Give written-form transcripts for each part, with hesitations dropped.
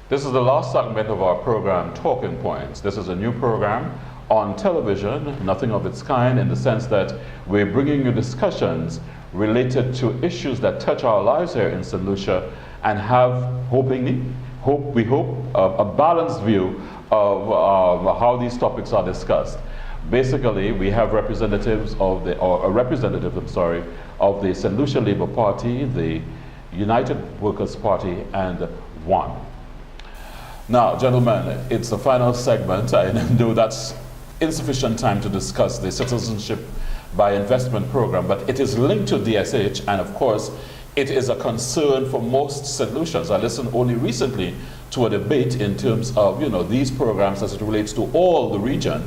This is the last segment of our program, Talking Points. This is a new program on television, nothing of its kind, in the sense that we're bringing you discussions related to issues that touch our lives here in St Lucia and have, we hope, a balanced view of how these topics are discussed. Basically, we have representatives of a representative, of the St Lucia Labour Party, the United Workers' Party, and One. Now, gentlemen, it's the final segment. I know that's insufficient time to discuss the citizenship by investment program, but it is linked to DSH, and of course, it is a concern for most St. Lucians. I listened only recently to a debate in terms of, these programs as it relates to all the region,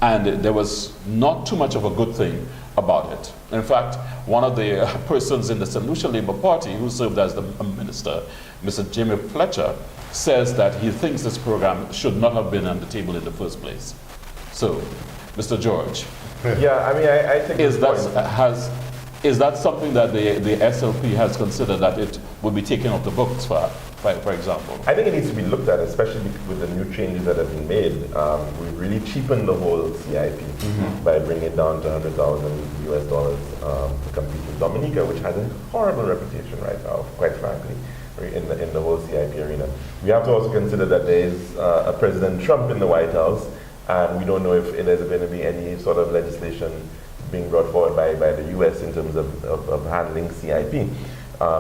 and there was not too much of a good thing about it. In fact, one of the persons in the St. Lucia Labour Party who served as the minister, Mr. Jimmy Fletcher, says that he thinks this program should not have been on the table in the first place. So, Mr. George. Yeah, I mean, I think is that something that the SLP has considered that it will be taken off the books for example? I think it needs to be looked at, especially with the new changes that have been made. We've really cheapened the whole CIP by bringing it down to $100,000 US to compete with Dominica, which has a horrible reputation right now, quite frankly, in the whole CIP arena. We have to also consider that there is a President Trump in the White House, and we don't know if there's going to be any sort of legislation being brought forward by the US in terms of handling CIP,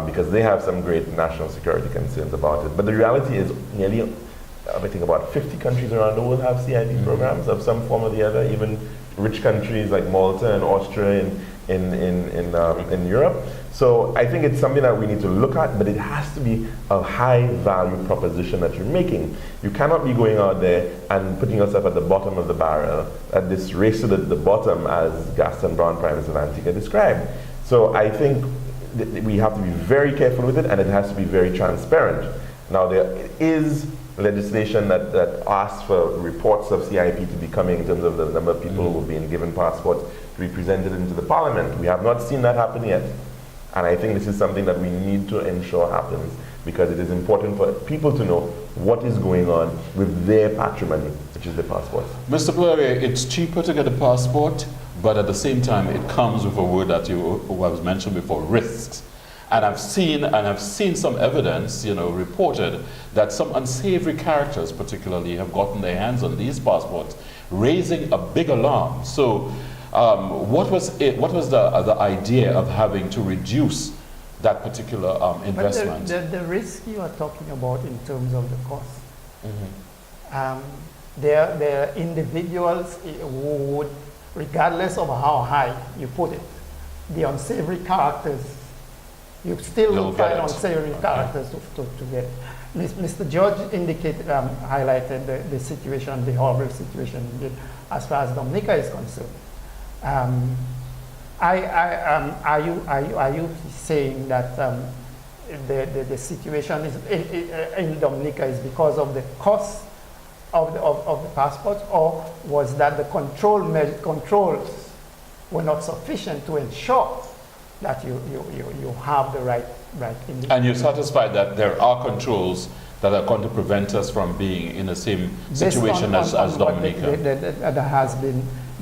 because they have some great national security concerns about it. But the reality is nearly, I think about 50 countries around the world have CIP programs of some form or the other, even rich countries like Malta and Austria in Europe. So I think it's something that we need to look at, but it has to be a high value proposition that you're making. You cannot be going out there and putting yourself at the bottom of the barrel, at this race to the bottom, as Gaston Brown, Prime Minister of Antigua, described. So I think we have to be very careful with it, and it has to be very transparent. Now, there is legislation that asks for reports of CIP to be coming in terms of the number of people who have been given passports to be presented into the parliament. We have not seen that happen yet. And I think this is something that we need to ensure happens, because it is important for people to know what is going on with their patrimony, which is the passport. Mr. Blair, it's cheaper to get a passport, but at the same time, it comes with a word that was mentioned before, risks. And I've seen some evidence, reported that some unsavory characters particularly have gotten their hands on these passports, raising a big alarm. So what was the idea of having to reduce that particular investment? But the risk you are talking about in terms of the cost. There are individuals who would, regardless of how high you put it, the unsavory characters, you still will find unsavory characters to get. Mr. George indicated, highlighted the situation, the horrible situation as far as Dominica is concerned. Are you saying that the situation in Dominica is because of the cost of the passports, or was that the controls were not sufficient to ensure that you have the right and you're satisfied that there are controls that are going to prevent us from being in the same situation as Dominica?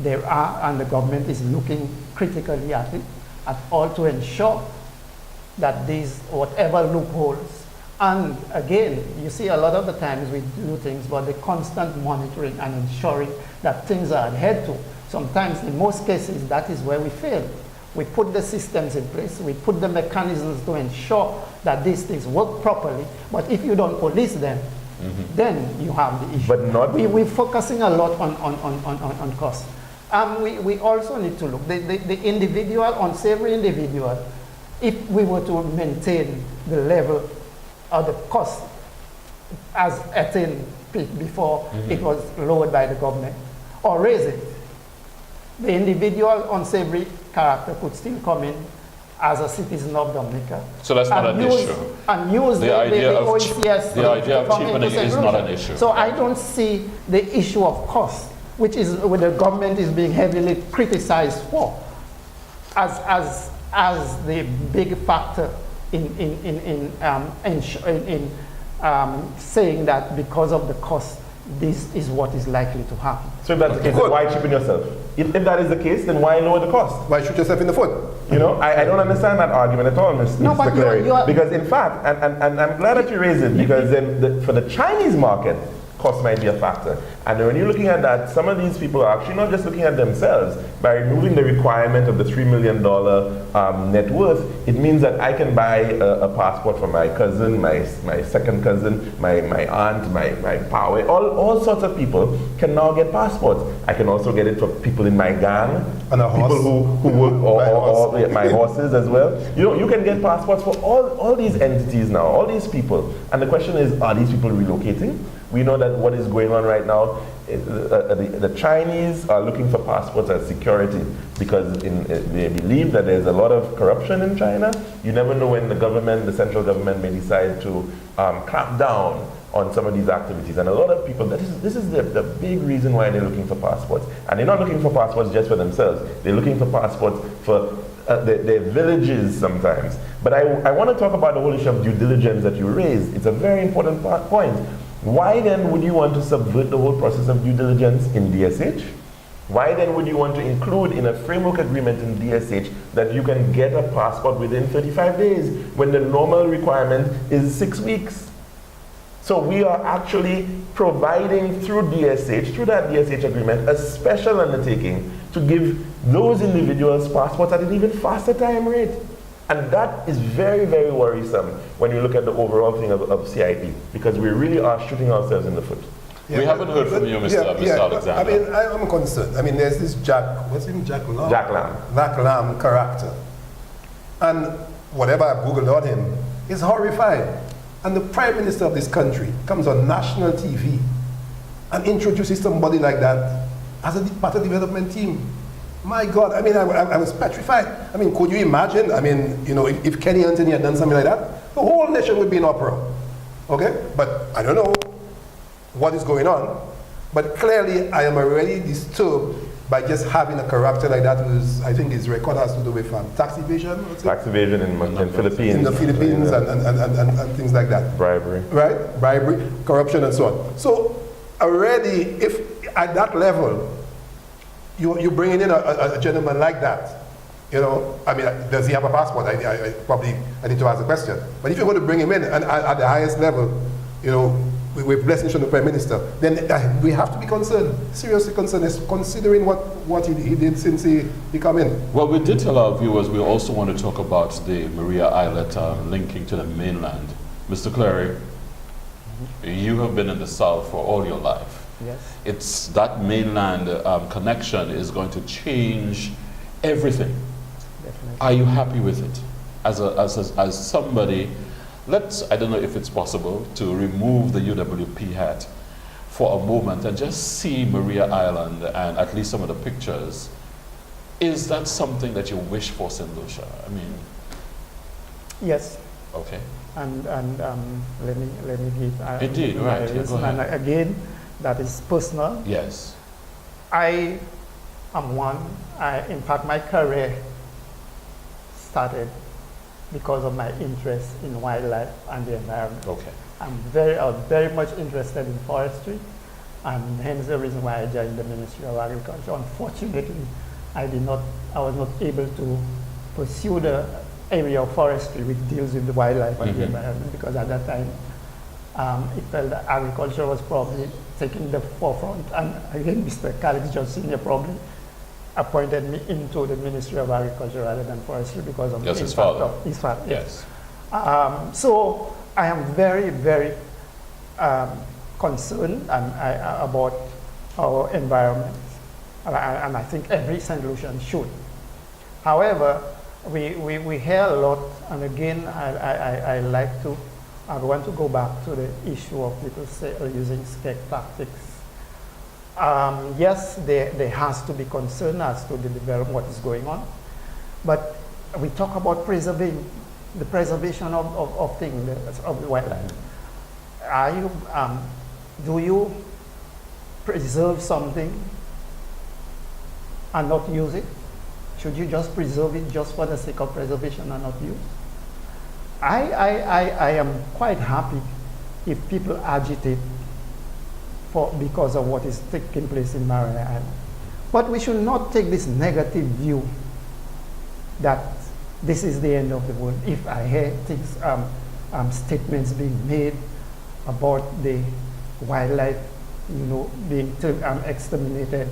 There are, and the government is looking critically at it, at all to ensure that these, whatever loopholes, and again, you see a lot of the times we do things, but the constant monitoring and ensuring that things are adhered to. Sometimes, in most cases, that is where we fail. We put the systems in place, we put the mechanisms to ensure that these things work properly, but if you don't police them, then you have the issue. But we're focusing a lot on cost. We also need to look, the individual, unsavory individual, if we were to maintain the level of the cost as attained before it was lowered by the government, or raise it, the individual unsavory character could still come in as a citizen of Dominica. So that's not an issue. And use the OECS. The idea of cheapening is not an issue. So I don't see the issue of cost, which is what the government is being heavily criticized for, as the big factor in saying that because of the cost, this is what is likely to happen. So if that's the case, then why cheapen yourself? If that is the case, then why lower the cost? Why shoot yourself in the foot? You know, I don't understand that argument at all, No, Mr. but Clary. you are- Because in fact, and I'm glad that you raised it, because then for the Chinese market, cost might be a factor. And when you're looking at that, some of these people are actually not just looking at themselves. By removing the requirement of the $3 million net worth, it means that I can buy a passport for my cousin, my second cousin, my aunt, my power, all sorts of people can now get passports. I can also get it for people in my gang, And a horse. people who work, or my horses as well. You know, you can get passports for all these entities now, all these people. And the question is, are these people relocating? We know that what is going on right now, the Chinese are looking for passports as security because they believe that there's a lot of corruption in China. You never know when the central government may decide to clamp down on some of these activities. And a lot of people, this is the big reason why they're looking for passports. And they're not looking for passports just for themselves. They're looking for passports for their villages sometimes. But I want to talk about the whole issue of due diligence that you raised. It's a very important point. Why then would you want to subvert the whole process of due diligence in DSH? Why then would you want to include in a framework agreement in DSH that you can get a passport within 35 days when the normal requirement is 6 weeks? So we are actually providing through DSH, through that DSH agreement, a special undertaking to give those individuals passports at an even faster time rate. And that is very, very worrisome when you look at the overall thing of CIP, because we really are shooting ourselves in the foot. Yeah, we haven't heard from you, Mr. Alexander. I mean, I'm concerned. I mean, there's this what's his name, Jack Lam? Jack Lam. Jack Lam character. And whatever I Googled on him is horrified. And the Prime Minister of this country comes on national TV and introduces somebody like that as a part of the development team. My God, I mean, I was petrified. I mean, could you imagine? I mean, you know, if Kenny Anthony had done something like that, the whole nation would be in uproar. Okay? But I don't know what is going on. But clearly, I am already disturbed by just having a character like that. I think his record has to do with tax evasion. Tax evasion in Philippines. In the Philippines and things like that. Bribery. Right? Bribery, corruption, and so on. So already, if at that level, you bringing in a gentleman like that, you know, I mean, does he have a passport? I need to ask the question. But if you're going to bring him in and at the highest level, you know, with blessings from the Prime Minister, then we have to be concerned, seriously concerned, considering what he did since he came in. Well, we did tell our viewers we also want to talk about the Maria Islet linking to the mainland. Mr. Clary, you have been in the South for all your life. Yes. It's that mainland connection is going to change everything. Definitely. Are you happy with it? As somebody, I don't know if it's possible to remove the UWP hat for a moment and just see Maria Island and at least some of the pictures. Is that something that you wish for St. Lucia? I mean, Yes. okay. And let me give Indeed, my right. Yeah, go reason. ahead. And again, that is personal. Yes. I am in fact, my career started because of my interest in wildlife and the environment. Okay. I was very much interested in forestry, and hence the reason why I joined the Ministry of Agriculture. Unfortunately, I was not able to pursue the area of forestry which deals with the wildlife and the environment, because at that time it felt that agriculture was probably taking the forefront. And again, Mr. Calix Judge Senior probably appointed me into the Ministry of Agriculture rather than forestry because of his father. of his father. Yes. So I am very, very concerned about our environment, and I think every St. Lucian should. However, we hear a lot, and again, I want to go back to the issue of people using skeg tactics. Yes, there has to be concern as to the development, what is going on, but we talk about the preservation of things, of wildlife. Do you preserve something and not use it? Should you just preserve it just for the sake of preservation and not use? I am quite happy if people agitate because of what is taking place in Maria Island. But we should not take this negative view that this is the end of the world. If I hear things, statements being made about the wildlife, being exterminated,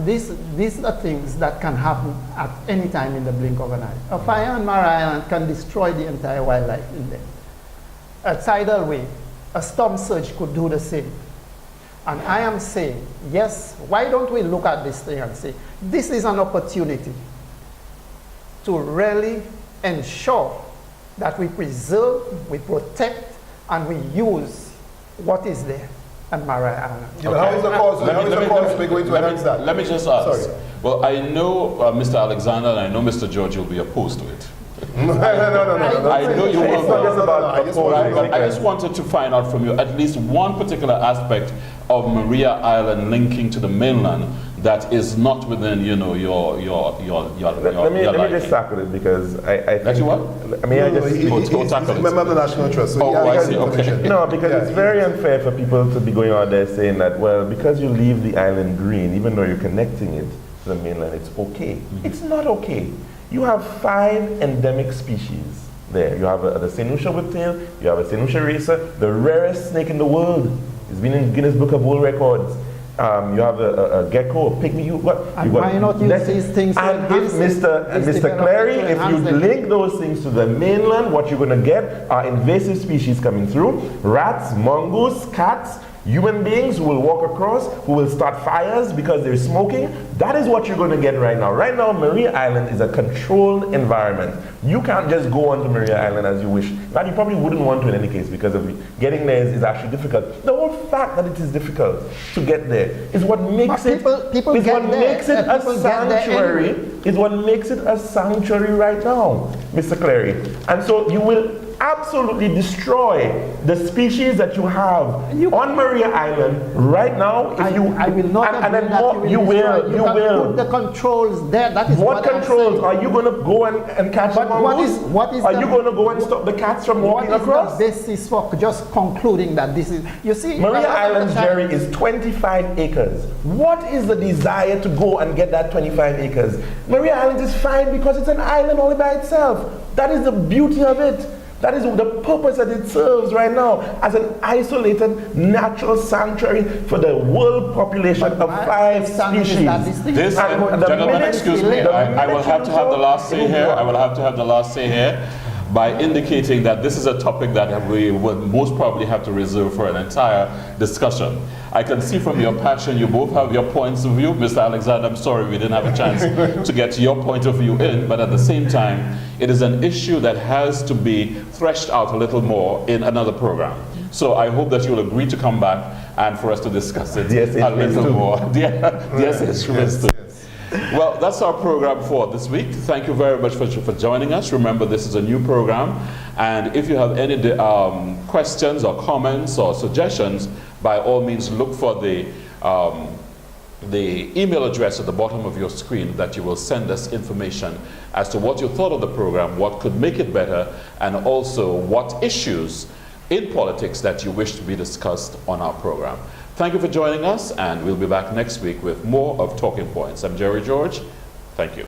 these are things that can happen at any time in the blink of an eye. A fire on Maria Island can destroy the entire wildlife in there. A tidal wave, a storm surge could do the same. And I am saying, yes, why don't we look at this thing and say, this is an opportunity to really ensure that we preserve, we protect, and we use what is there at Maria Island. Yeah, but how is the cost? We're going to enhance that. Let me just ask. Sorry. Well, I know Mr. Alexander and I know Mr. George will be opposed to it. No. I know you will. I I just wanted to find out from you at least one particular aspect of Maria Island linking to the mainland that is not within, your Let me just tackle it because I think... That you what? I mean, he's a member of the National Trust. So I see, okay. No, because it's very unfair for people to be going out there saying that, well, because you leave the island green, even though you're connecting it to the mainland, it's okay. Mm-hmm. It's not okay. You have 5 endemic species there. You have the St Lucia whiptail, you have a St Lucia racer, the rarest snake in the world. It's been in Guinness Book of World Records. You have a gecko, a pygmy. Why not use these things? And if Mr. Clary, if you link those things to the mainland, what you're going to get are invasive species coming through: rats, mongoose, cats, human beings who will walk across, who will start fires because they're smoking. That is what you're going to get right now. Right now, Maria Island is a controlled environment. You can't just go onto Maria Island as you wish. In fact, you probably wouldn't want to in any case because of getting there is actually difficult. The whole fact that it is difficult to get there is what makes it a sanctuary. Is what makes it a sanctuary right now, Mr. Clary. And so you will absolutely destroy the species that you have on Maria Island right now. I will not. You will. Put the controls there. That is what controls are you going to go and catch the mongoose? Are you going to go and stop the cats from walking across? What is the basis for just concluding that this is? You see, Maria Island, Jerry, is 25 acres. What is the desire to go and get that 25 acres? Maria Island is fine because it's an island all by itself. That is the beauty of it. That is the purpose that it serves right now, as an isolated natural sanctuary for the world population of 5 species. Gentlemen, excuse me, I will have to have the last say here. I will have to have the last say here by indicating that this is a topic that we would most probably have to reserve for an entire discussion. I can see from your passion, you both have your points of view. Mr. Alexander, I'm sorry we didn't have a chance to get your point of view in, but at the same time, it is an issue that has to be threshed out a little more in another program. So I hope that you'll agree to come back and for us to discuss it a little more. Yes, instruments too. Well, that's our program for this week. Thank you very much for joining us. Remember, this is a new program, and if you have any questions or comments or suggestions, by all means look for the email address at the bottom of your screen that you will send us information as to what you thought of the program, what could make it better, and also what issues in politics that you wish to be discussed on our program. Thank you for joining us, and we'll be back next week with more of Talking Points. I'm Jerry George. Thank you.